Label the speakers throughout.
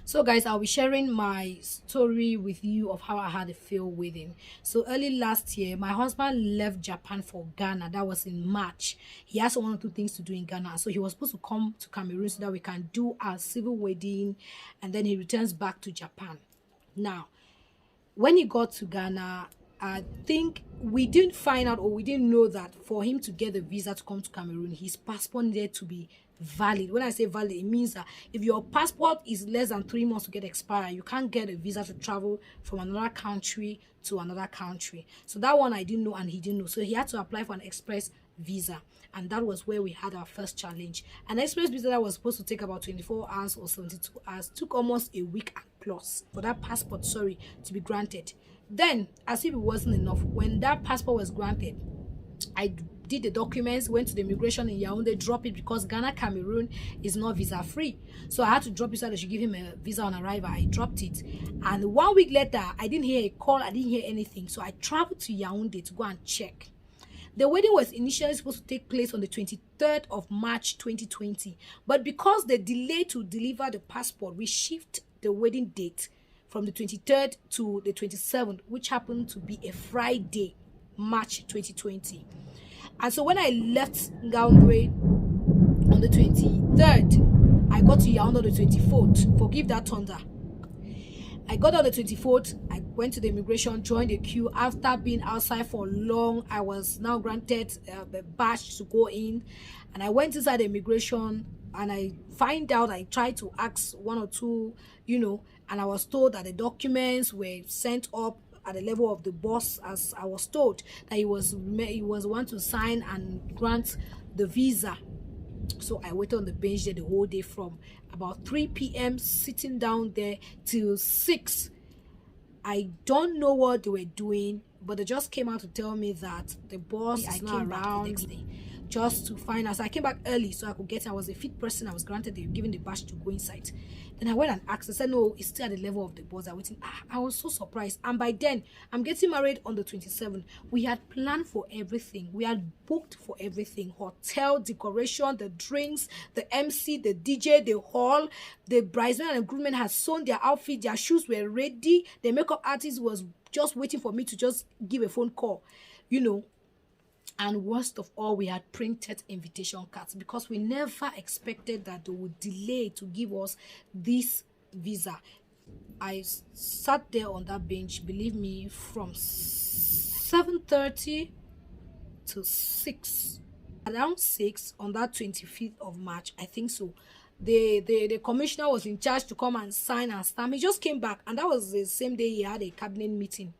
Speaker 1: So guys, I'll be sharing my story with you of how I had a fail wedding. So early last year, my husband left Japan for Ghana. That was in March. He has one or two things to do in Ghana. So he was supposed to come to Cameroon so that we can do our civil wedding, and then he returns back to Japan. Now, when he got to Ghana, I think we didn't find out, or we didn't know that for him to get the visa to come to Cameroon, his passport needed to be valid. When I say valid, it means that if your passport is less than 3 months to get expired, you can't get a visa to travel from another country to another country. So that one I didn't know, and he didn't know. So he had to apply for an express visa, and that was where we had our first challenge. An express visa that was supposed to take about 24 hours or 72 hours took almost a week and plus for that passport, sorry, to be granted. Then, as if it wasn't enough, when that passport was granted, I did the documents, went to the immigration in Yaoundé, drop it, because Ghana Cameroon is not visa free. So I had to drop it so that she give him a visa on arrival. I dropped it, and 1 week later, I didn't hear a call, I didn't hear anything. So I traveled to Yaoundé to go and check. The wedding was initially supposed to take place on the 23rd of March 2020, but because the delay to deliver the passport, we shift the wedding date from the 23rd to the 27th, which happened to be a Friday, March 2020. And so when I left Yaoundé on the 23rd, I got to Yaoundé on the 24th. Forgive that thunder. I got on the 24th. I went to the immigration, joined the queue. After being outside for long, I was now granted a badge to go in. And I went inside the immigration, and I find out, I tried to ask one or two, and I was told that the documents were sent up at the level of the boss, as I was told that he was one to sign and grant the visa. So I waited on the bench there the whole day, from about 3 p.m. sitting down there till 6. I don't know what they were doing, but they just came out to tell me that the boss is not around the next day, just to find out. So I came back early so I could get. I was a fit person. I was granted given the badge to go inside. Then I went and asked. I said, no, it's still at the level of the boss. I'm waiting. I was so surprised. And by then, I'm getting married on the 27th. We had planned for everything. We had booked for everything: hotel, decoration, the drinks, the MC, the DJ, the hall. The bridesmaid and groomsmen had sewn their outfit. Their shoes were ready. The makeup artist was just waiting for me to just give a phone call, And worst of all, we had printed invitation cards, because we never expected that they would delay to give us this visa. I sat there on that bench, believe me, from 7:30 to 6. Around 6 on that 25th of March, I think so. The commissioner was in charge to come and sign and stamp. He just came back, and that was the same day he had a cabinet meeting.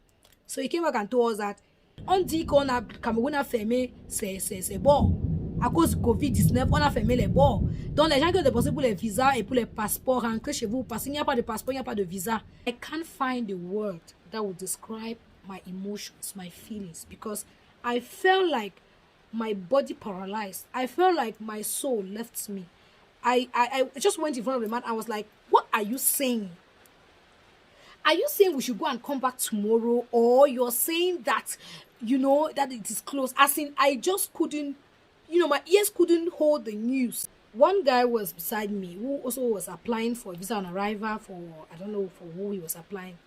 Speaker 1: So he came back and told us that on dit qu'on a Cameroun a fermé c'est bon à cause du Covid-19, on a fermé les bords. Donc les gens qui ont déposé pour les visas et pour les passeports, rentrez chez vous, parce qu'il n'y a pas de passeport, il n'y a pas de visa. I can't find the word that would describe my emotions, my feelings, because I felt like my body paralyzed. I felt like my soul left me. I just went in front of the man. I was like, what are you saying? Are you saying we should go and come back tomorrow? Or you're saying that, that it is closed? As in, I just couldn't, my ears couldn't hold the news. One guy was beside me who also was applying for a visa on arrival for, I don't know for who he was applying.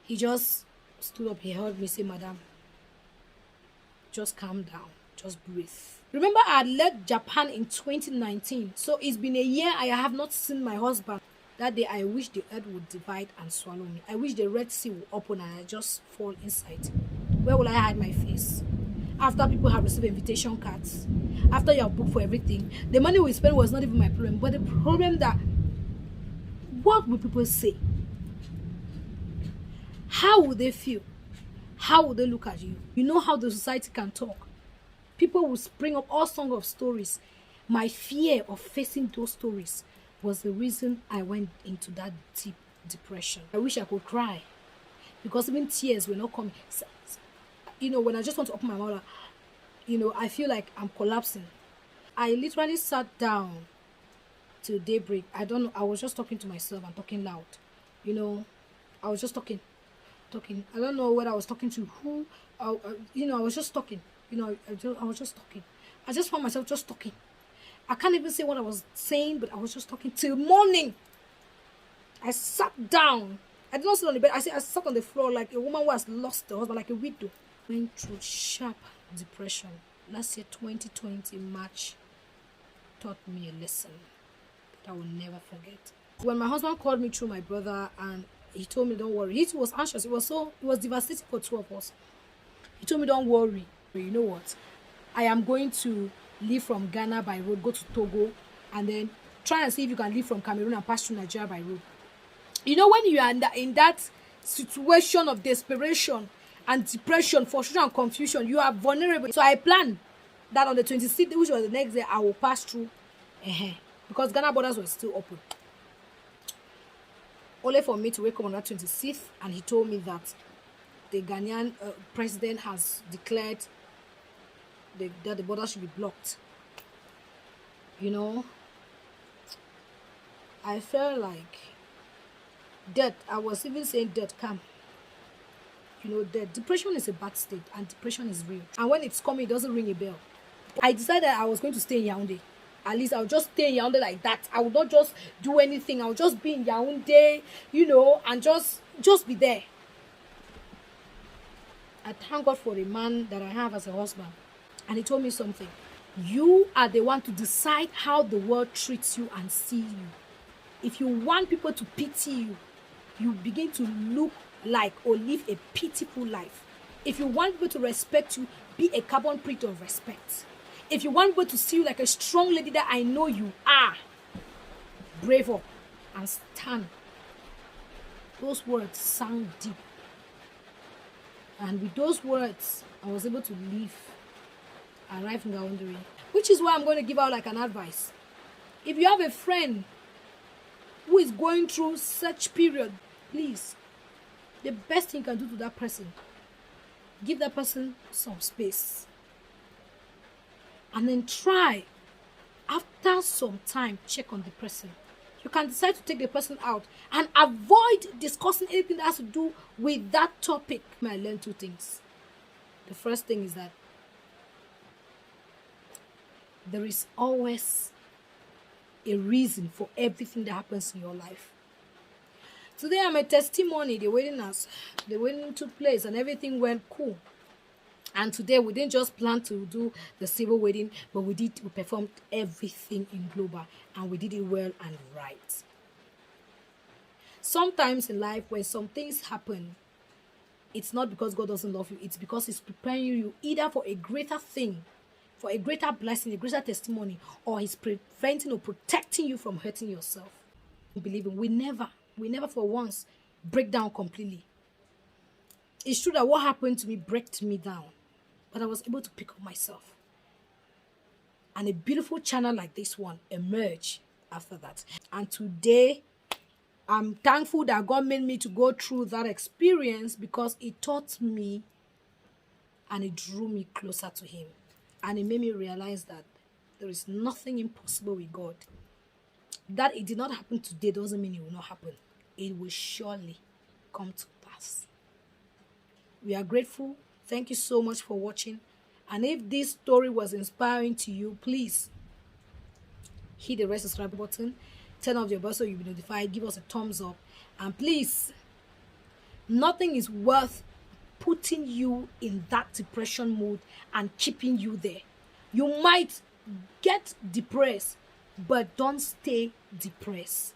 Speaker 1: He just stood up, he heard me say, madam, just calm down, just breathe. Remember, I had left Japan in 2019. So it's been a year I have not seen my husband. That day, I wish the earth would divide and swallow me. I wish the Red Sea would open and I just fall inside. Where will I hide my face? After people have received invitation cards, after you have booked for everything, the money we spent was not even my problem. But the problem that, what will people say? How would they feel? How would they look at you? You know how the society can talk. People will spring up all sorts of stories. My fear of facing those stories was the reason I went into that deep depression. I wish I could cry, because even tears were not coming. When I just want to open my mouth, I feel like I'm collapsing. I literally sat down till daybreak. I don't know. I was just talking to myself and talking loud. I was just talking. I don't know whether I was talking to who. I was just talking. I was just talking. I just found myself just talking. I can't even say what I was saying, but I was just talking till morning. I sat down. I did not sit on the bed. I sat on the floor like a woman who has lost her husband, like a widow. Went through sharp depression. Last year, 2020, March, taught me a lesson that I will never forget. When my husband called me through my brother and he told me, don't worry. He was anxious. It was devastating for two of us. He told me, don't worry. You know what? I am going to leave from Ghana by road, go to Togo, and then try and see if you can leave from Cameroon and pass through Nigeria by road. You know, when you are in that situation of desperation and depression, frustration and confusion, you are vulnerable. So I planned that on the 26th, which was the next day, I will pass through because Ghana borders were still open. Only for me to wake up on that 26th, and he told me that the Ghanaian president has declared that the border should be blocked. You know, I felt like death. I was even saying death come. You know, depression is a bad state, and depression is real. And when it's coming, it doesn't ring a bell. I decided I was going to stay in Yaoundé. At least I'll just stay in Yaoundé like that. I would not just do anything. I'll just be in Yaoundé, you know, and just be there. I thank God for the man that I have as a husband. And he told me something. You are the one to decide how the world treats you and see you. If you want people to pity you, you begin to look like or live a pitiful life. If you want people to respect you, be a carbon print of respect. If you want people to see you like a strong lady that I know you are, brave up and stand. Those words sound deep. And with those words, I was able to leave, arrive in Yaoundé, which is why I'm going to give out like an advice. If you have a friend who is going through such period, please, the best thing you can do to that person, give that person some space. And then try, after some time, check on the person. You can decide to take the person out and avoid discussing anything that has to do with that topic. I learned two things. The first thing is that there is always a reason for everything that happens in your life. Today I'm a testimony. The wedding took place and everything went cool. And today we didn't just plan to do the civil wedding, but we performed everything in global, and we did it well and right. Sometimes in life, when some things happen, it's not because God doesn't love you, it's because He's preparing you either for a greater thing, for a greater blessing, a greater testimony, or He's preventing or protecting you from hurting yourself. Believing we never for once break down completely. It's true that what happened to me braked me down, but I was able to pick up myself. And a beautiful channel like this one emerged after that. And today, I'm thankful that God made me to go through that experience, because it taught me and it drew me closer to Him. And it made me realize that there is nothing impossible with God. That it did not happen today doesn't mean it will not happen. It will surely come to pass. We are grateful. Thank you so much for watching. And if this story was inspiring to you, please hit the red subscribe button, turn off your bell so you'll be notified, give us a thumbs up, and please, nothing is worth putting you in that depression mode and keeping you there. You might get depressed, but don't stay depressed.